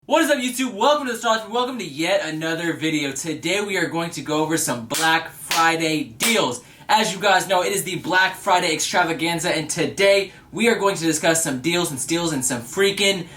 What is up, YouTube? Welcome to the Stars. Welcome to yet another video. Today we are going to go over some Black Friday deals. As you guys know, it is the Black Friday extravaganza, and today we are going to discuss some deals and steals and some freaking...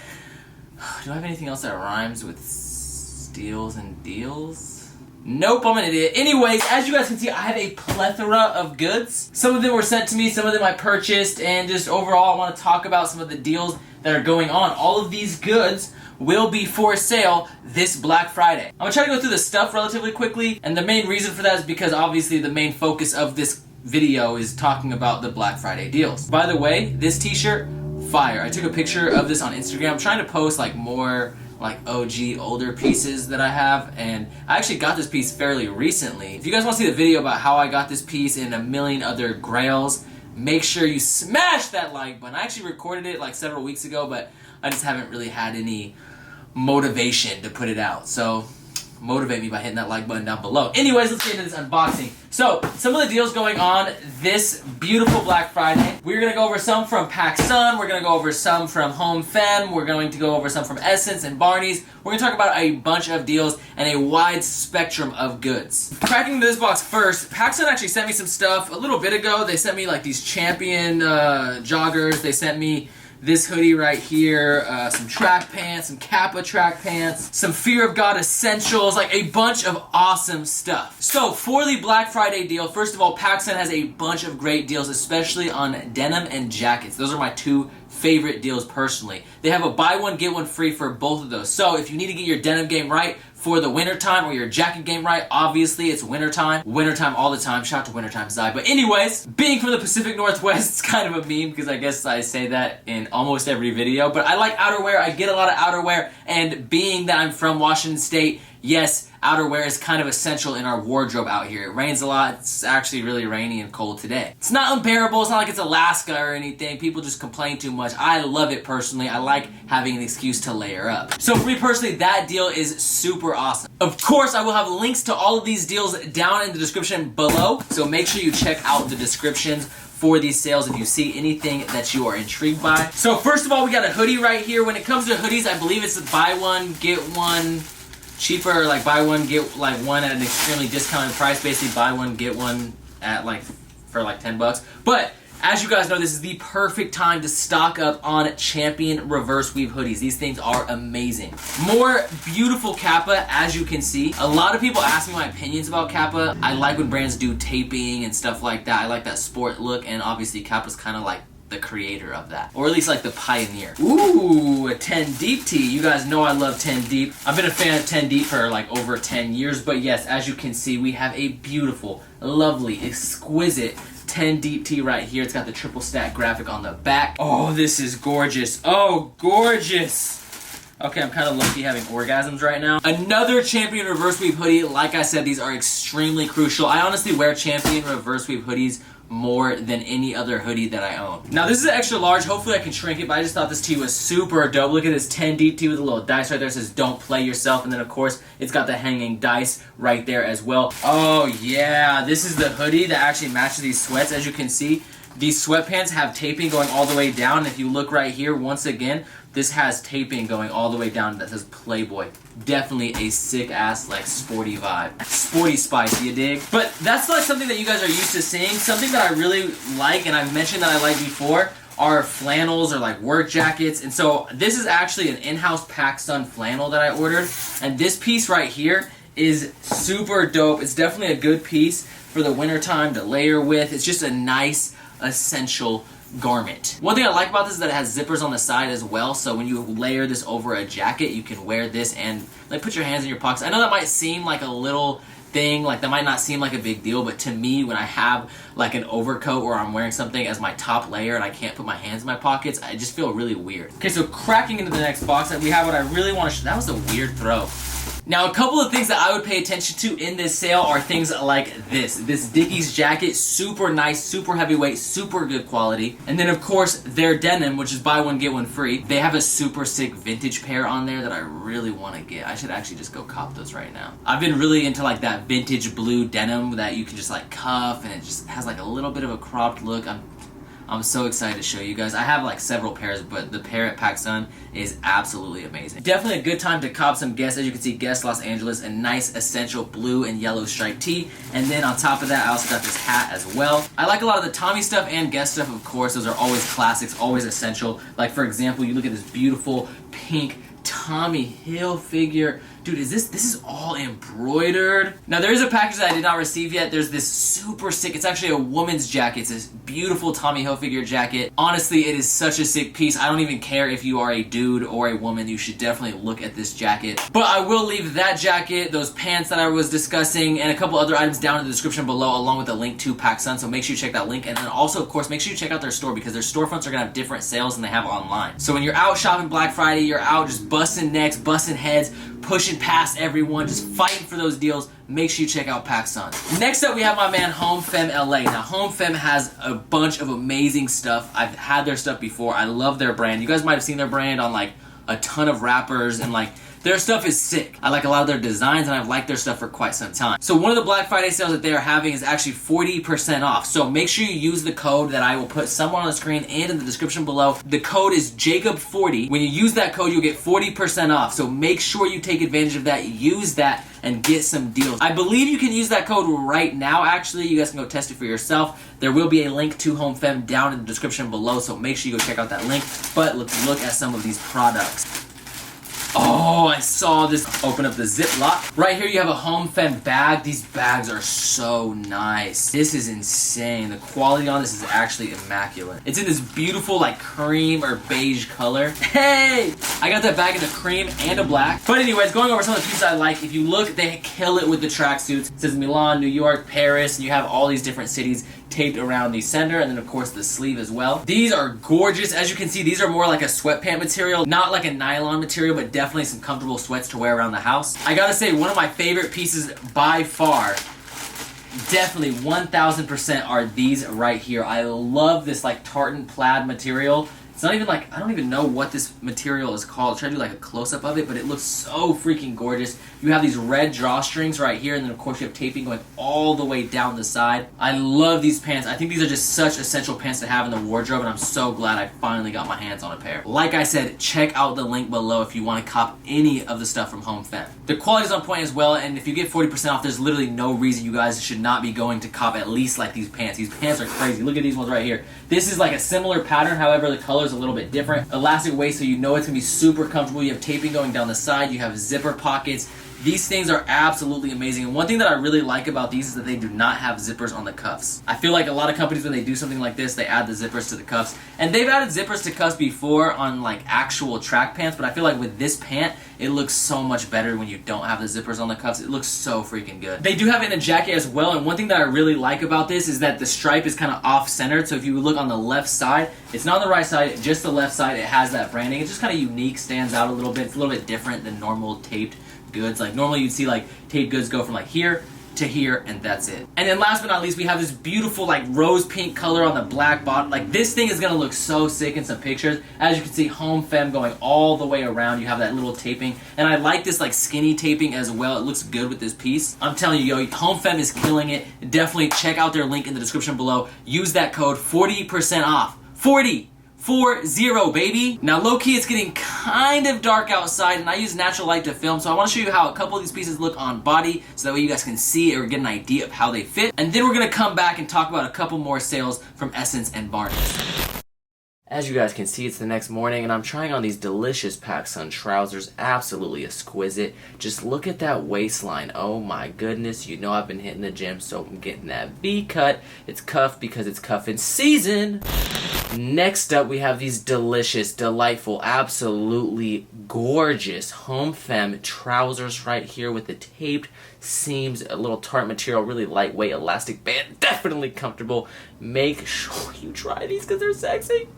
Do I have anything else that rhymes with steals and deals? Nope, I'm an idiot. Anyways, as you guys can see, I have a plethora of goods. Some of them were sent to me, some of them I purchased, and just overall I want to talk about some of the deals that are going on. All of these goods will be for sale this Black Friday. I'm gonna try to go through the stuff relatively quickly, and the main reason for that is because obviously the main focus of this video is talking about the Black Friday deals. By the way, this t-shirt, fire. I took a picture of this on Instagram. I'm trying to post like more like OG older pieces that I have, and I actually got this piece fairly recently. If you guys want to see the video about how I got this piece and a million other grails, make sure you smash that like button. I actually recorded it like several weeks ago, but I just haven't really had any motivation to put it out. So motivate me by hitting that like button down below. Anyways, let's get into this unboxing. So some of the deals going on this beautiful Black Friday. We're gonna go over some from PacSun. We're gonna go over some from Home Fem. We're going to go over some from Essence and Barney's. We're gonna talk about a bunch of deals and a wide spectrum of goods. Cracking into this box first, PacSun actually sent me some stuff a little bit ago. They sent me like these Champion joggers. They sent me this hoodie right here, some track pants, some Kappa track pants, some Fear of God essentials, like a bunch of awesome stuff. So for the Black Friday deal, first of all, PacSun has a bunch of great deals, especially on denim and jackets. Those are my two favorite deals personally. They have a buy one, get one free for both of those. So if you need to get your denim game right for the winter time, or your jacket game right, obviously it's winter time. Winter time all the time. Shout out to Wintertime Zai. But anyways, being from the Pacific Northwest, it's kind of a meme because I guess I say that in almost every video. But I like outerwear. I get a lot of outerwear, and being that I'm from Washington State, yes, outerwear is kind of essential in our wardrobe out here. It rains a lot. It's actually really rainy and cold today. It's not unbearable. It's not like it's Alaska or anything. People just complain too much. I love it personally. I like having an excuse to layer up. So for me personally, that deal is super awesome. Of course, I will have links to all of these deals down in the description below. So make sure you check out the descriptions for these sales if you see anything that you are intrigued by. So first of all, we got a hoodie right here. When it comes to hoodies, I believe it's buy one, get one cheaper, like buy one, get like one at an extremely discounted price. Basically buy one, get one at like for like 10 bucks. But as you guys know, this is the perfect time to stock up on Champion reverse weave hoodies. These things are amazing. More beautiful Kappa, as you can see. A lot of people ask me my opinions about Kappa. I like when brands do taping and stuff like that. I like that sport look, and obviously Kappa's kind of like the creator of that, or at least like the pioneer. Ooh, a 10 Deep tee. You guys know I love 10 Deep. I've been a fan of 10 Deep for like over 10 years, but yes, as you can see, we have a beautiful, lovely, exquisite 10 Deep tee right here. It's got the triple stack graphic on the back. Oh, this is gorgeous. Oh, gorgeous. Okay, I'm kind of low-key having orgasms right now. Another Champion reverse weave hoodie. Like I said, these are extremely crucial. I honestly wear Champion reverse weave hoodies more than any other hoodie that I own. Now this is an extra large. Hopefully I can shrink it, but I just thought this tee was super dope. Look at this 10 Deep tee with a little dice right there. It says don't play yourself, and then of course it's got the hanging dice right there as well. Oh yeah, this is the hoodie that actually matches these sweats. As you can see, these sweatpants have taping going all the way down, and if you look right here, once again, this has taping going all the way down that says Playboy. Definitely a sick ass, like, sporty vibe. Sporty spice, you dig? But that's like something that you guys are used to seeing. Something that I really like, and I've mentioned that I like before, are flannels or like work jackets. And so this is actually an in-house PacSun flannel that I ordered. And this piece right here is super dope. It's definitely a good piece for the winter time to layer with. It's just a nice, essential garment. One thing I like about this is that it has zippers on the side as well, so when you layer this over a jacket, you can wear this and like put your hands in your pockets. I know that might seem like a little thing, like that might not seem like a big deal, but to me, when I have like an overcoat or I'm wearing something as my top layer and I can't put my hands in my pockets, I just feel really weird. Okay, so cracking into the next box, we have what I really want to show. That was a weird throw. Now, a couple of things that I would pay attention to in this sale are things like this. This Dickies jacket, super nice, super heavyweight, super good quality. And then, of course, their denim, which is buy one, get one free. They have a super sick vintage pair on there that I really want to get. I should actually just go cop those right now. I've been really into like that vintage blue denim that you can just like cuff, and it just has like a little bit of a cropped look. I'm I'm so excited to show you guys. I have like several pairs, but the pair at PacSun is absolutely amazing. Definitely a good time to cop some Guess. As you can see, Guess Los Angeles, a nice essential blue and yellow striped tee. And then on top of that, I also got this hat as well. I like a lot of the Tommy stuff and Guess stuff, of course. Those are always classics, always essential. Like for example, you look at this beautiful pink Tommy Hilfiger. Dude, this is all embroidered. Now there is a package that I did not receive yet. There's this super sick, it's actually a woman's jacket. It's this beautiful Tommy Hilfiger jacket. Honestly, it is such a sick piece. I don't even care if you are a dude or a woman. You should definitely look at this jacket. But I will leave that jacket, those pants that I was discussing, and a couple other items down in the description below, along with a link to PacSun. So make sure you check that link. And then also, of course, make sure you check out their store, because their storefronts are gonna have different sales than they have online. So when you're out shopping Black Friday, you're out just busting necks, busting heads, pushing past everyone, just fighting for those deals, make sure you check out PacSun. Next up, we have my man HomeFem LA. Now, HomeFem has a bunch of amazing stuff. I've had their stuff before. I love their brand. You guys might have seen their brand on like a ton of rappers, and like their stuff is sick. I like a lot of their designs, and I've liked their stuff for quite some time. So one of the Black Friday sales that they are having is actually 40% off. So make sure you use the code that I will put somewhere on the screen and in the description below. The code is Jacob40. When you use that code, you'll get 40% off. So make sure you take advantage of that, use that, and get some deals. I believe you can use that code right now, actually. You guys can go test it for yourself. There will be a link to HomeFem down in the description below, so make sure you go check out that link. But let's look at some of these products. Oh, I saw this. Open up the Ziploc. Right here you have a HomeFem bag. These bags are so nice. This is insane. The quality on this is actually immaculate. It's in this beautiful like cream or beige color. Hey! I got that bag in a cream and a black. But anyways, going over some of the pieces I like. If you look, they kill it with the tracksuits. It says Milan, New York, Paris, and you have all these different cities taped around the center, and then of course the sleeve as well. These are gorgeous. As you can see, these are more like a sweatpant material, not like a nylon material, but definitely some comfortable sweats to wear around the house. I gotta say, one of my favorite pieces by far, definitely 1000%, are these right here. I love this like tartan plaid material. It's not even like, I don't even know what this material is called. I'll try to do like a close-up of it, but it looks so freaking gorgeous. You have these red drawstrings right here, and then of course you have taping going all the way down the side. I love these pants. I think these are just such essential pants to have in the wardrobe, and I'm so glad I finally got my hands on a pair. Like I said, check out the link below if you want to cop any of the stuff from HomeFem. The quality is on point as well, and if you get 40% off, there's literally no reason you guys should not be going to cop at least like these pants. These pants are crazy. Look at these ones right here. This is like a similar pattern, however the color is a little bit different. Elastic waist, so you know it's gonna be super comfortable. You have taping going down the side. You have zipper pockets. These things are absolutely amazing. And one thing that I really like about these is that they do not have zippers on the cuffs. I feel like a lot of companies, when they do something like this, they add the zippers to the cuffs. And they've added zippers to cuffs before on like actual track pants, but I feel like with this pant, it looks so much better when you don't have the zippers on the cuffs. It looks so freaking good. They do have it in a jacket as well, and one thing that I really like about this is that the stripe is kind of off-centered, so if you look on the left side, it's not on the right side, just the left side, it has that branding. It's just kind of unique, stands out a little bit. It's a little bit different than normal taped goods. Like normally you'd see like taped goods go from like here to here, and that's it. And then last but not least, we have this beautiful like rose pink color on the black bottom. Like this thing is gonna look so sick in some pictures. As you can see, HomeFem going all the way around. You have that little taping, and I like this like skinny taping as well. It looks good with this piece. I'm telling you, yo, HomeFem is killing it. Definitely check out their link in the description below. Use that code 40% off. 40! 40, baby. Now low-key it's getting kind of dark outside, and I use natural light to film, so I want to show you how a couple of these pieces look on body, so that way you guys can see or get an idea of how they fit. And then we're going to come back and talk about a couple more sales from Essence and Barnes. As you guys can see, it's the next morning, and I'm trying on these delicious PacSun trousers. Absolutely exquisite. Just look at that waistline. Oh my goodness. You know I've been hitting the gym, so I'm getting that V cut. It's cuffed because it's cuffing season. Next up, we have these delicious, delightful, absolutely gorgeous HomeFem trousers right here with the taped seams, a little tartan material, really lightweight elastic band, definitely comfortable. Make sure you try these because they're sexy.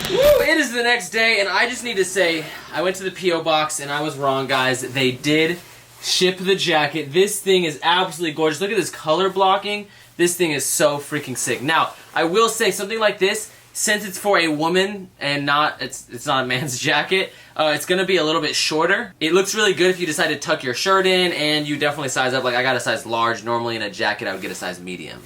Woo, it is the next day, and I just need to say, I went to the P.O. box, and I was wrong, guys. They did ship the jacket. This thing is absolutely gorgeous. Look at this color blocking. This thing is so freaking sick. Now, I will say something like this, since it's for a woman and it's not a man's jacket, it's gonna be a little bit shorter. It looks really good if you decide to tuck your shirt in, and you definitely size up. Like I got a size large. Normally in a jacket I would get a size medium.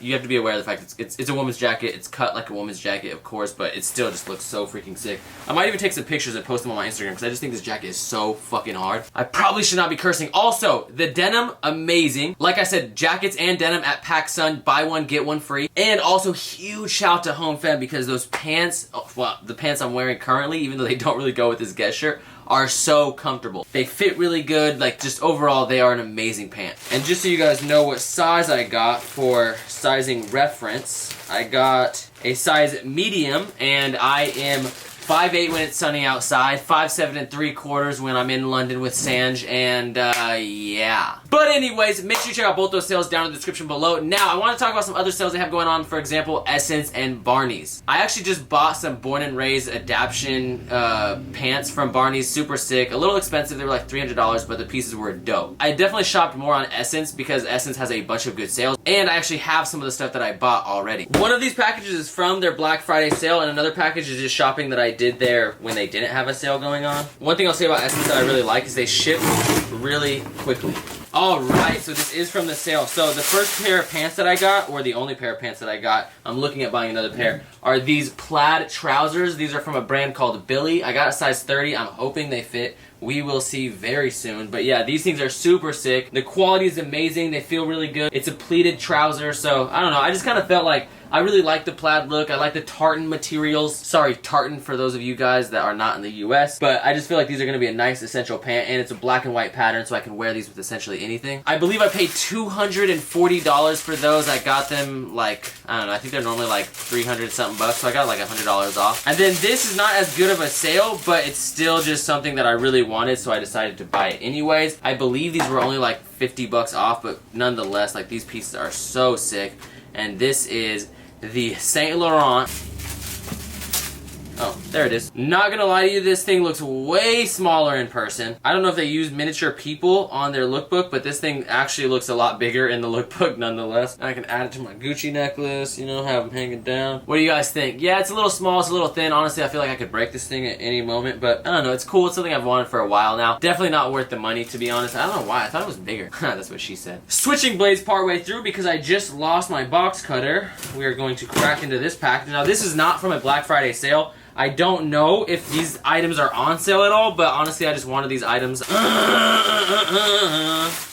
You have to be aware of the fact it's a woman's jacket. It's cut like a woman's jacket, of course, but it still just looks so freaking sick. I might even take some pictures and post them on my Instagram because I just think this jacket is so fucking hard. I probably should not be cursing. Also, the denim, amazing. Like I said, jackets and denim at PacSun, buy one, get one free. And also, huge shout out to HomeFem because those pants, well, the pants I'm wearing currently, even though they don't really go with this guest shirt, are so comfortable. They fit really good, like just overall they are an amazing pant. And just so you guys know what size I got for sizing reference, I got a size medium and I am 5'8" when it's sunny outside, 5'7"3/4 when I'm in London with Sanj, and yeah. But anyways, make sure you check out both those sales down in the description below. Now, I want to talk about some other sales they have going on, for example, Essence and Barney's. I actually just bought some Born and Raised Adaption pants from Barney's, super sick. A little expensive, they were like $300, but the pieces were dope. I definitely shopped more on Essence because Essence has a bunch of good sales, and I actually have some of the stuff that I bought already. One of these packages is from their Black Friday sale, and another package is just shopping that I did there when they didn't have a sale going on. One thing I'll say about Essence that I really like is they ship really quickly. Alright, so this is from the sale. So the first pair of pants that I got, or the only pair of pants that I got, I'm looking at buying another pair, are these plaid trousers. These are from a brand called Billy. I got a size 30. I'm hoping they fit. We will see very soon. But yeah, these things are super sick. The quality is amazing. They feel really good. It's a pleated trouser, so I don't know. I just kind of felt like I really like the plaid look. I like the tartan materials. Sorry, tartan for those of you guys that are not in the US. But I just feel like these are going to be a nice essential pant, and it's a black and white pattern, so I can wear these with essentially anything. I believe I paid $240 for those. I got them like, I don't know, I think they're normally like 300 something bucks, so I got like $100 off. And then this is not as good of a sale, but it's still just something that I really wanted, so I decided to buy it anyways. I believe these were only like 50 bucks off, but nonetheless, like these pieces are so sick. And this is the Saint Laurent. Oh, there it is. Not gonna lie to you, this thing looks way smaller in person. I don't know if they use miniature people on their lookbook, but this thing actually looks a lot bigger in the lookbook nonetheless. I can add it to my Gucci necklace, you know, have them hanging down. What do you guys think? Yeah, it's a little small, it's a little thin. Honestly, I feel like I could break this thing at any moment, but I don't know, it's cool. It's something I've wanted for a while now. Definitely not worth the money, to be honest. I don't know why, I thought it was bigger. That's what she said. Switching blades partway through because I just lost my box cutter. We are going to crack into this pack. Now, this is not from a Black Friday sale. I don't know if these items are on sale at all, but honestly, I just wanted these items.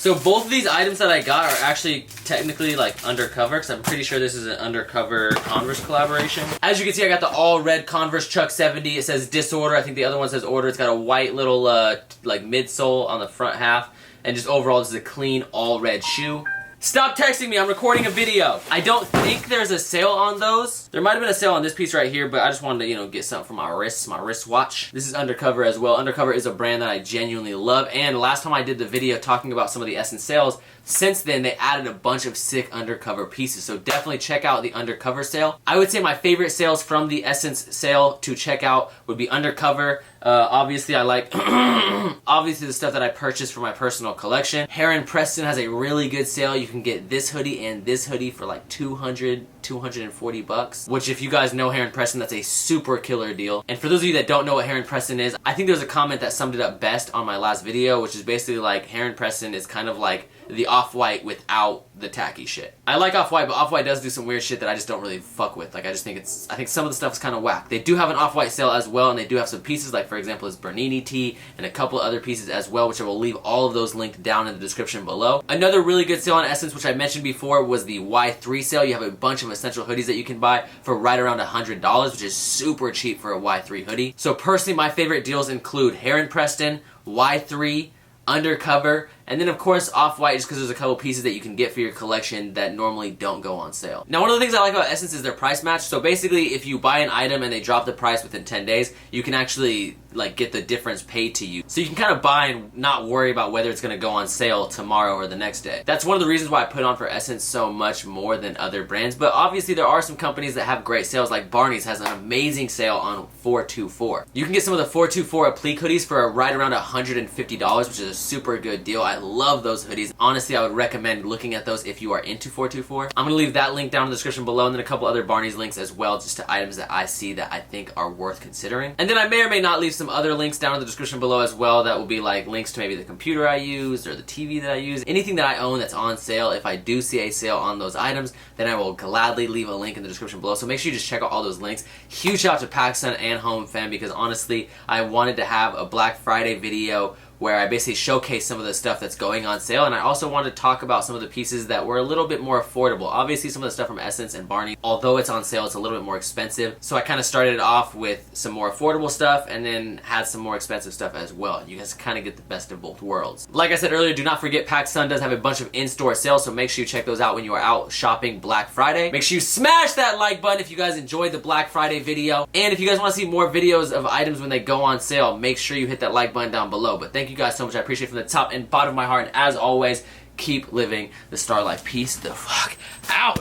So both of these items that I got are actually technically like undercover, because I'm pretty sure this is an undercover Converse collaboration. As you can see, I got the all red Converse Chuck 70. It says disorder. I think the other one says order. It's got a white little like midsole on the front half, and just overall, this is a clean all red shoe. Stop texting me, I'm recording a video. I don't think there's a sale on those. There might have been a sale on this piece right here, but I just wanted to, you know, get something for my wristwatch. This is Undercover as well. Undercover is a brand that I genuinely love, and last time I did the video talking about some of the Essence sales, since then they added a bunch of sick Undercover pieces, so definitely check out the Undercover sale. I would say my favorite sales from the Essence sale to check out would be Undercover. Obviously I like, obviously the stuff that I purchased for my personal collection. Heron Preston has a really good sale. You can get this hoodie and this hoodie for like 240 bucks, which if you guys know Heron Preston, that's a super killer deal. And for those of you that don't know what Heron Preston is, I think there's a comment that summed it up best on my last video, which is basically like Heron Preston is kind of like the Off-White without the tacky shit. I like Off-White, but Off-White does do some weird shit that I just don't really fuck with. Like, I just think it's, I think some of the stuff is kind of whack. They do have an Off-White sale as well, and they do have some pieces, like for example this Bernini tee, and a couple other pieces as well, which I will leave all of those linked down in the description below. Another really good sale on Essence, which I mentioned before, was the Y3 sale. You have a bunch of essential hoodies that you can buy for right around $100, which is super cheap for a Y3 hoodie. So personally, my favorite deals include Heron Preston, Y3, Undercover, and then of course Off-White, just because there's a couple pieces that you can get for your collection that normally don't go on sale. Now, one of the things I like about Essence is their price match. So basically, if you buy an item and they drop the price within 10 days, you can actually like get the difference paid to you. So you can kind of buy and not worry about whether it's going to go on sale tomorrow or the next day. That's one of the reasons why I put on for Essence so much more than other brands. But obviously there are some companies that have great sales, like Barney's has an amazing sale on 424. You can get some of the 424 applique hoodies for right around $150, which is a super good deal. I I love those hoodies. Honestly, I would recommend looking at those if you are into 424. I'm gonna leave that link down in the description below, and then a couple other Barney's links as well, just to items that I see that I think are worth considering. And then I may or may not leave some other links down in the description below as well that will be like links to maybe the computer I use or the TV that I use. Anything that I own that's on sale, if I do see a sale on those items, then I will gladly leave a link in the description below. So make sure you just check out all those links. Huge shout out to PacSun and HomeFam, because honestly, I wanted to have a Black Friday video where I basically showcase some of the stuff that's going on sale, and I also wanted to talk about some of the pieces that were a little bit more affordable. Obviously, some of the stuff from Essence and Barney, although it's on sale, it's a little bit more expensive. So I kind of started off with some more affordable stuff and then had some more expensive stuff as well. You guys kind of get the best of both worlds. Like I said earlier, do not forget PacSun does have a bunch of in-store sales, so make sure you check those out when you are out shopping Black Friday. Make sure you smash that like button if you guys enjoyed the Black Friday video. And if you guys want to see more videos of items when they go on sale, make sure you hit that like button down below. But thank you guys so much. I appreciate it from the top and bottom of my heart. And as always, keep living the star life. Peace the fuck out.